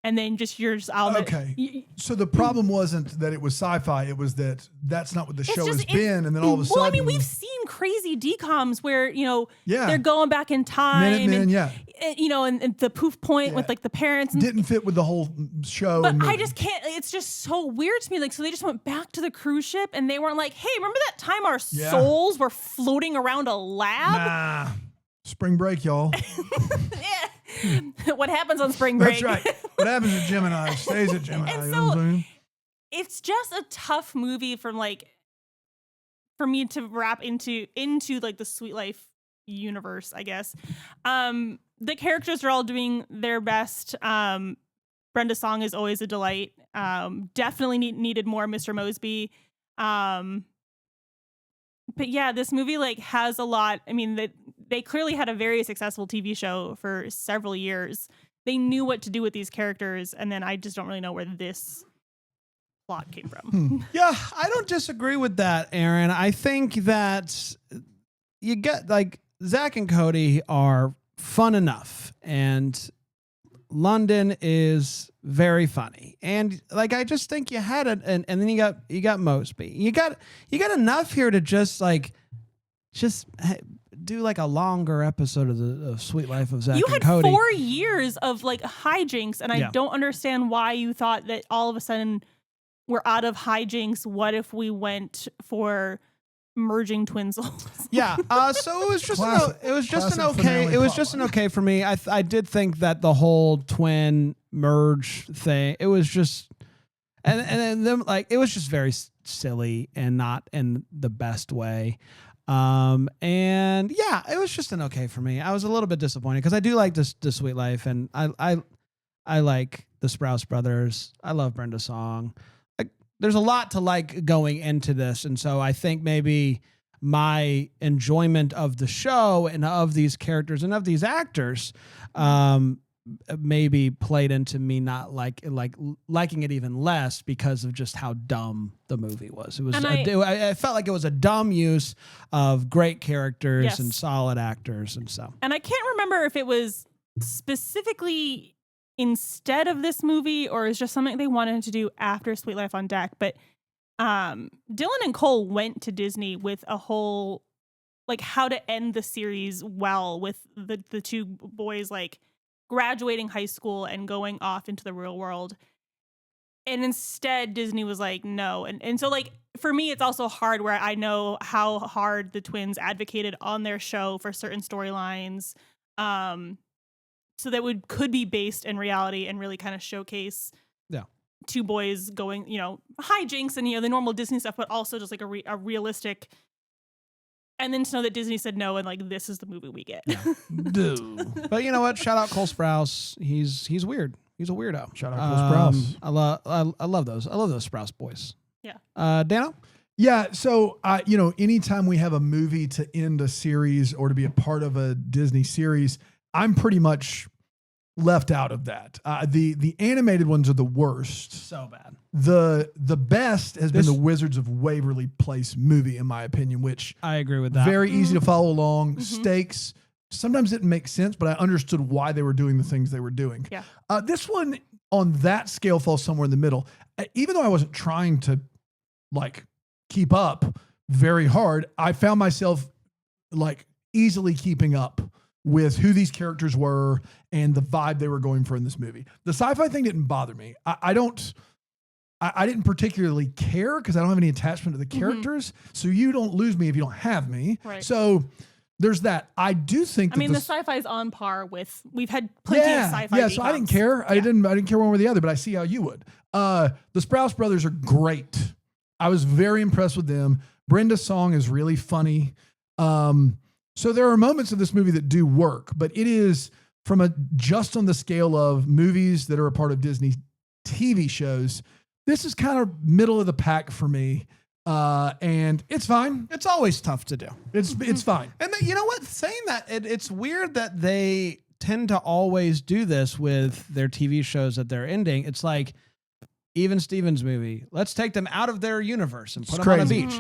and then you're just out. Okay. So the problem wasn't that it was sci-fi; it was that that's not what the show has been, and then all of a sudden. Well, I mean, we've seen crazy DCOMs where Yeah. they're going back in time, Minutemen, and the poof point with like the parents and, didn't fit with the whole show. But and I movie. just can't. It's just so weird to me. Like, so they just went back to the cruise ship, and they weren't like, "Hey, remember that time our souls were floating around a lab?" Nah. Spring break, y'all. Yeah. What happens on spring break? That's right. What happens at Gemini stays at Gemini. And you know what I'm saying? It's just a tough movie for me to wrap into like the Sweet Life universe, I guess. The characters are all doing their best. Brenda's song is always a delight. Definitely needed more Mr. Mosby. But yeah, this movie like has a lot. I mean, they clearly had a very successful TV show for several years. They knew what to do with these characters, and then I just don't really know where this plot came from. Yeah, I don't disagree with that, Aaron. I think that you get like Zack and Cody are fun enough, and London is very funny, and like I just think you had it, and then you got Mosby. You got enough here to just do like a longer episode of Sweet Life of Zack You and had Cody. 4 years of like hijinks, and I don't understand why you thought that all of a sudden we're out of hijinks. What if we went for merging twin souls? Yeah. So it was just an okay for me. I did think that the whole twin merge thing, it was just and then like it was just very silly and not in the best way. And yeah, it was just an okay for me. I was a little bit disappointed because I do like this Sweet Life, and I like the Sprouse brothers. I love Brenda's song. There's a lot to like going into this, and so I think maybe my enjoyment of the show and of these characters and of these actors maybe played into me not liking it even less because of just how dumb the movie was. It was I felt like it was a dumb use of great characters and solid actors and so. And I can't remember if it was specifically instead of this movie or is just something they wanted to do after Sweet Life on Deck, but Dylan and Cole went to Disney with a whole like how to end the series well with the two boys like graduating high school and going off into the real world. And instead Disney was like, no. And so like for me, it's also hard where I know how hard the twins advocated on their show for certain storylines. So that could be based in reality and really kind of showcase two boys going, hijinks and, the normal Disney stuff, but also just like a realistic. And then to know that Disney said no and like, this is the movie we get. Yeah. But you know what? Shout out Cole Sprouse. He's weird. He's a weirdo. Shout out Cole Sprouse. I love those. I love those Sprouse boys. Yeah. Dano? Yeah. So, anytime we have a movie to end a series or to be a part of a Disney series, I'm pretty much left out of that. The animated ones are the worst. So bad. The best has been the Wizards of Waverly Place movie, in my opinion, which I agree with that. Very easy to follow along. Stakes. Sometimes it didn't make sense, but I understood why they were doing the things they were doing. Yeah. This one on that scale falls somewhere in the middle. Even though I wasn't trying to like keep up very hard, I found myself like easily keeping up with who these characters were and the vibe they were going for in this movie. The sci-fi thing didn't bother me. I didn't particularly care because I don't have any attachment to the characters. So you don't lose me if you don't have me. Right. So there's that. I do think. The sci-fi is on par with. We've had plenty of sci-fi. Yeah, so I didn't care. I didn't care one way or the other. But I see how you would. The Sprouse brothers are great. I was very impressed with them. Brenda's song is really funny. So there are moments of this movie that do work, but it is just on the scale of movies that are a part of Disney TV shows. This is kind of middle of the pack for me. And it's fine. It's always tough to do. It's fine. And you know what? Saying that, it's weird that they tend to always do this with their TV shows that they're ending. It's like even Steven's movie. Let's take them out of their universe and put them on a beach.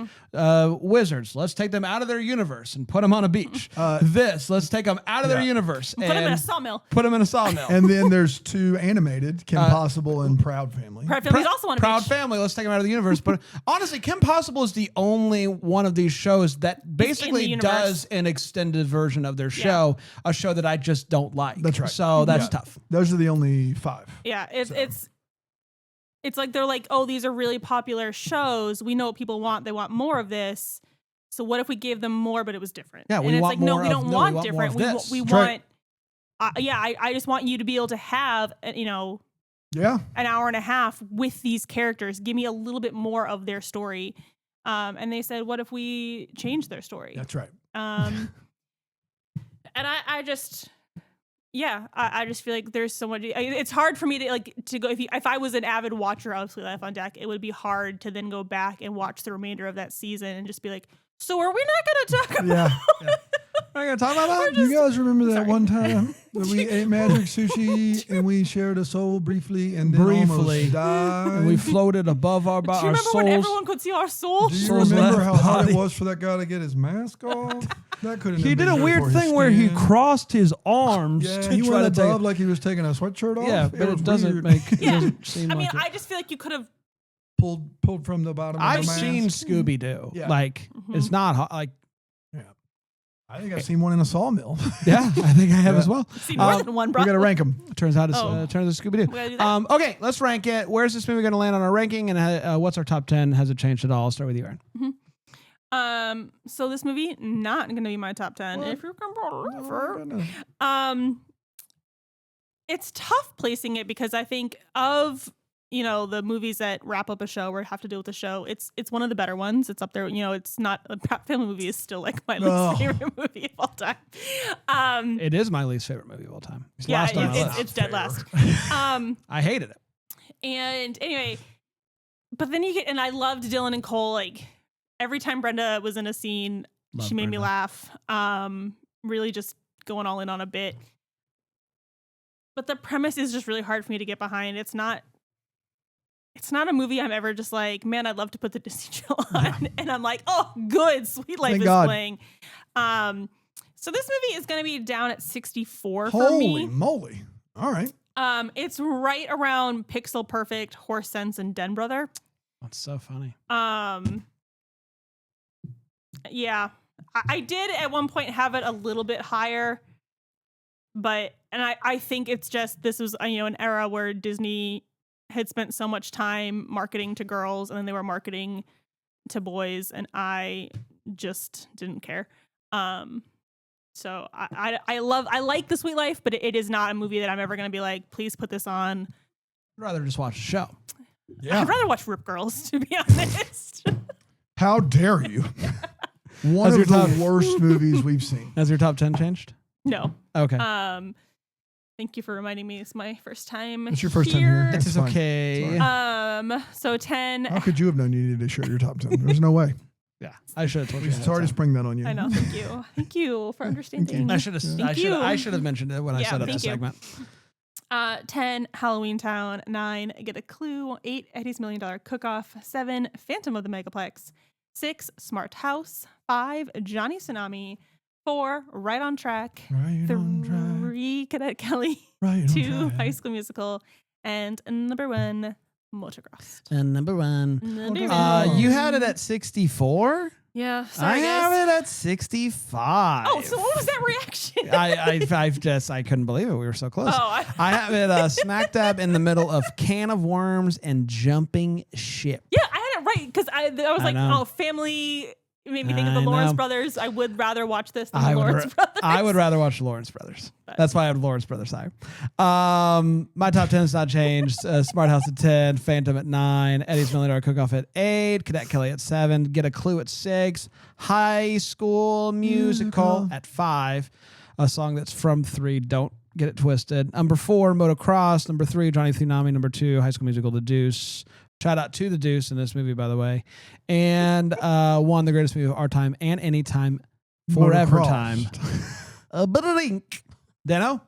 Wizards. Let's take them out of their universe and put them on a beach. Let's take them out of their universe and put them in a sawmill. Put them in a sawmill. And then there's two animated, Kim Possible and Proud Family. Proud Family's also on a Proud beach. Family. Let's take them out of the universe. But honestly, Kim Possible is the only one of these shows that basically does an extended version of their show, a show that I just don't like. That's right. So that's tough. Those are the only 5. Yeah, it's like they're like, oh, these are really popular shows. We know what people want. They want more of this. So what if we gave them more, but it was different? Yeah, and it's like, no, we don't want different. We want, I just want you to be able to have, an hour and a half with these characters. Give me a little bit more of their story. And they said, what if we change their story? That's right. And I just... Yeah, I just feel like there's so much. It's hard for me to go. If I was an avid watcher of Sweet Life on Deck, it would be hard to then go back and watch the remainder of that season and just be like, so are we not going to talk about? Yeah. We're going to talk about that. You guys remember that one time that we ate magic sushi and we shared a soul briefly and then almost died? And we floated above our souls. Do you remember when everyone could see our souls? Do you remember how hard it was for that guy to get his mask off? That couldn't. He did a weird thing where he crossed his arms to he try went to above like he was taking a sweatshirt off. Yeah, but it doesn't seem like I just feel like you could have pulled from the bottom. I've of the mask. seen Scooby-Doo. Yeah. Like it's not like. I think I've seen one in a sawmill. Yeah, I think I have as well. See more than one, bro. We got to rank them. Turns out it's Scooby-Doo. Okay, let's rank it. Where's this movie going to land on our ranking, and what's our top 10? Has it changed at all? I'll start with you, Aaron. So this movie not going to be my top 10. If you can, it's tough placing it because I think of the movies that wrap up a show or have to deal with a show. It's one of the better ones. It's up there. It's not a family movie is still like my least favorite movie of all time. It is my least favorite movie of all time. It's dead last. I hated it. And anyway, but then and I loved Dylan and Cole. Like every time Brenda was in a scene, she made me laugh. Really just going all in on a bit. But the premise is just really hard for me to get behind. It's not a movie I'm ever just like, man, I'd love to put the Disney Channel on. And I'm like, oh, good. Sweet Life Thank is God. playing. So this movie is going to be down at 64 for Holy me. moly. All right. It's right around Pixel Perfect, Horse Sense, and Den Brother. That's so funny. Yeah. I did at one point have it a little bit higher, but I think it's just this was an era where Disney had spent so much time marketing to girls and then they were marketing to boys, and I just didn't care. So I like The Sweet Life, but it is not a movie that I'm ever going to be like, please put this on. I'd rather just watch a show. Yeah. I'd rather watch Rip Girls, to be honest. How dare you? One Has of your the worst movies we've seen. Has your top 10 changed? No. Okay. Thank you for reminding me. It's my first time. It's your first time here. It's It's fine. okay. It's fine. So 10. How could you have known you needed to share your top 10? There's no way. Yeah, I should have told you. Sorry to spring that on you. I know. Thank you. Thank you for understanding. I should have. Thank you. I should have mentioned it when I set up the thank you. segment. 10, Halloween Town. 9, Get a Clue. 8, Eddie's $1 Million Cook-Off. 7, Phantom of the Megaplex. 6, Smart House. 5, Johnny Tsunami. 4, Right on Track. Right on track. 3, Cadet Kelly. Right on 2, track. High School Musical. And number 1, Motocross. And number one. Number You had it at 64. Yeah, sorry I guys. have it at 65. Oh, so what was that reaction? I couldn't believe it. We were so close. Oh, I have it smack dab in the middle of Can of Worms and Jumping Ship. Yeah, I had it right because I was like, know. oh, family. It made me think of the I Lawrence know. Brothers. I would rather watch this than the Lawrence Brothers. I would rather watch the Lawrence Brothers. That's why I have Lawrence Brothers higher. My top 10 has not changed. Smart House at 10, Phantom at 9, Eddie's $1 Million Cook-Off at 8, Cadet Kelly at 7, Get a Clue at 6, High School Musical at 5, a song that's from 3, don't get it twisted. Number 4, Motocross. Number 3, Johnny Tsunami. Number 2, High School Musical, The Deuce. Shout out to The Deuce in this movie, by the way. And 1, the greatest movie of our time and any time, forever Motocross. time. Ba-da-dink. Dano?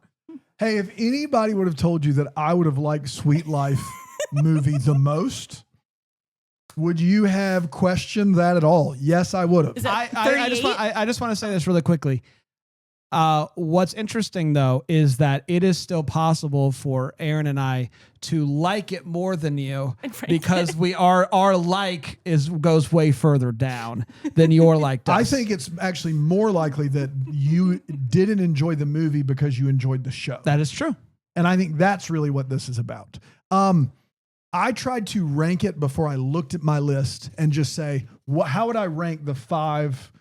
Hey, if anybody would have told you that I would have liked Sweet Life movie the most, would you have questioned that at all? Yes, I would have. Is that I just want to say this really quickly. What's interesting, though, is that it is still possible for Aaron and I to like it more than you because our like goes way further down than your like does. I think it's actually more likely that you didn't enjoy the movie because you enjoyed the show. That is true. And I think that's really what this is about. I tried to rank it before I looked at my list and just say, how would I rank the 5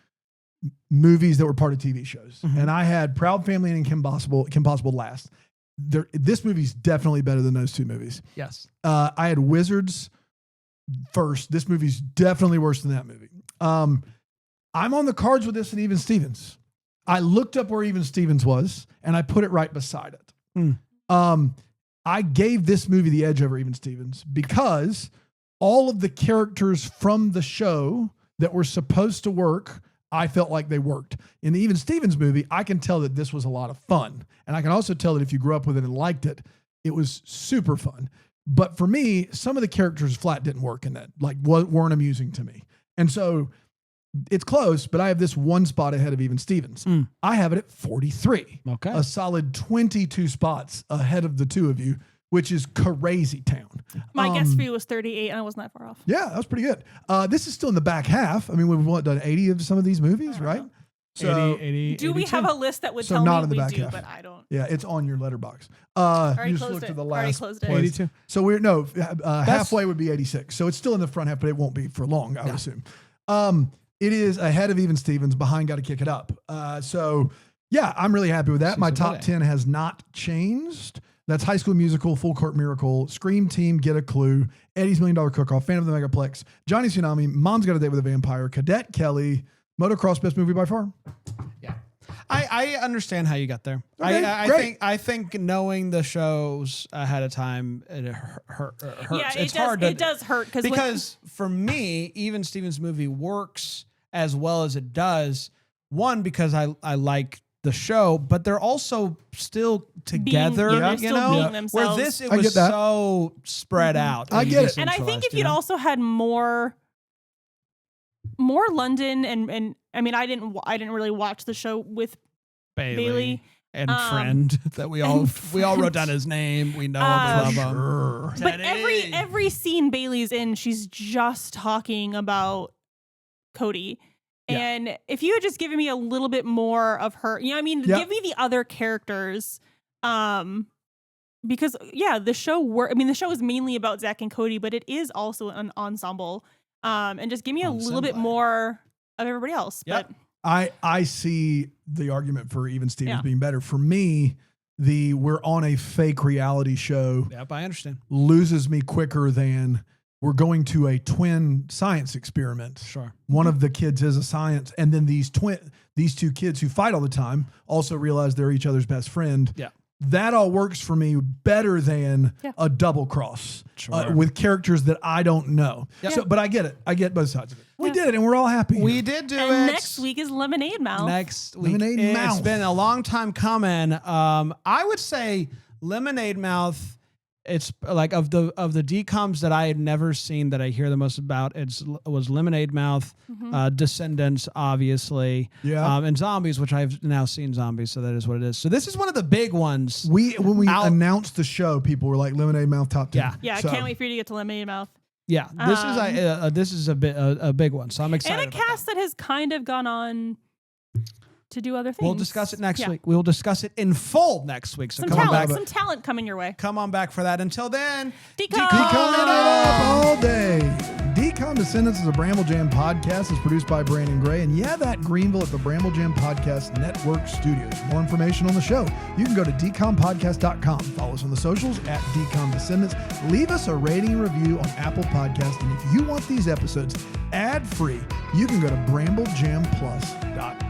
movies that were part of TV shows? Mm-hmm. And I had Proud Family and Kim Possible last. This movie's definitely better than those 2 movies. Yes. I had Wizards first. This movie's definitely worse than that movie. I'm on the cards with this and Even Stevens. I looked up where Even Stevens was and I put it right beside it. I gave this movie the edge over Even Stevens because all of the characters from the show that were supposed to work, I felt like they worked. In the Even Stevens movie, I can tell that this was a lot of fun. And I can also tell that if you grew up with it and liked it, it was super fun. But for me, some of the characters flat didn't work in that, like weren't amusing to me. And so it's close, but I have this 1 spot ahead of Even Stevens. I have it at 43. Okay. A solid 22 spots ahead of the 2 of you, which is crazy town. My guess for you was 38, and I wasn't that far off. Yeah, that was pretty good. This is still in the back half. I mean, we've done 80 of some of these movies, right? So 80, Do we 82? have a list that would So tell not me in the we back do, half. but I don't. yeah, it's on your letterbox. Already You just closed look it. to the Already last closed it. place. 82. So halfway would be 86. So it's still in the front half, but it won't be for long, I would assume. It is ahead of Even Stevens, behind Got to Kick It Up. So yeah, I'm really happy with that. My top 10 has not changed. That's High School Musical, Full Court Miracle, Scream Team, Get a Clue, Eddie's $1 Million Cook-Off, Phantom of the Megaplex, Johnny Tsunami, Mom's Got a Date with a Vampire, Cadet Kelly, Motocross, best movie by far. Yeah. I understand how you got there. Okay, great. I think knowing the shows ahead of time it hurts. Yeah, It's hard to, it does hurt because for me, Even Stevens' movie works as well as it does. One, because I like the show, but they're also still together, they're you still know, being where themselves. this, it I was get that. so spread out. I get it. And I think if decentralized, you'd also had more London and I mean I didn't really watch the show with Bailey. And friend that we all wrote down his name. We know him, we love him. Sure. But Teddy. every scene Bailey's in, she's just talking about Cody. Yeah. And if you had just given me a little bit more of her, you know, I mean, give me the other characters, because the show is mainly about Zack and Cody, but it is also an ensemble. And just give me a little bit more of everybody else. Yep. But I see the argument for Even Stevens being better. For me, we're on a fake reality show Yep, I understand. loses me quicker than we're going to a twin science experiment. Sure. One of the kids is a science, and then these two kids who fight all the time also realize they're each other's best friend. Yeah. That all works for me better than a double cross with characters that I don't know. Yep. So, but I get it. I get both sides of it. We did it, and we're all happy. We did do and it. next week is Lemonade Mouth. Next week. Lemonade It's Mouth. been a long time coming. I would say Lemonade Mouth, it's like of the DCOMs that I had never seen that I hear the most about, was Lemonade Mouth, Descendants, obviously, and Zombies, which I've now seen Zombies, so that is what it is. So this is one of the big ones. When we announced the show, people were like, Lemonade Mouth top 10. Yeah, So, I can't wait for you to get to Lemonade Mouth. Yeah, this is a big one, so I'm excited. And a cast that has kind of gone on to do other things. We'll discuss it next week. We will discuss it in full next week. So some come on back. some talent coming your way. Come on back for that. Until then, DCOM DCOM it up all day. DCOM Descendants is a Bramble Jam podcast. It's produced by Brandon Gray. And that Greenville at the Bramble Jam Podcast Network Studios. For more information on the show, you can go to dcompodcast.com. Follow us on the socials at DCOM Descendants. Leave us a rating and review on Apple Podcasts. And if you want these episodes ad-free, you can go to bramblejamplus.com.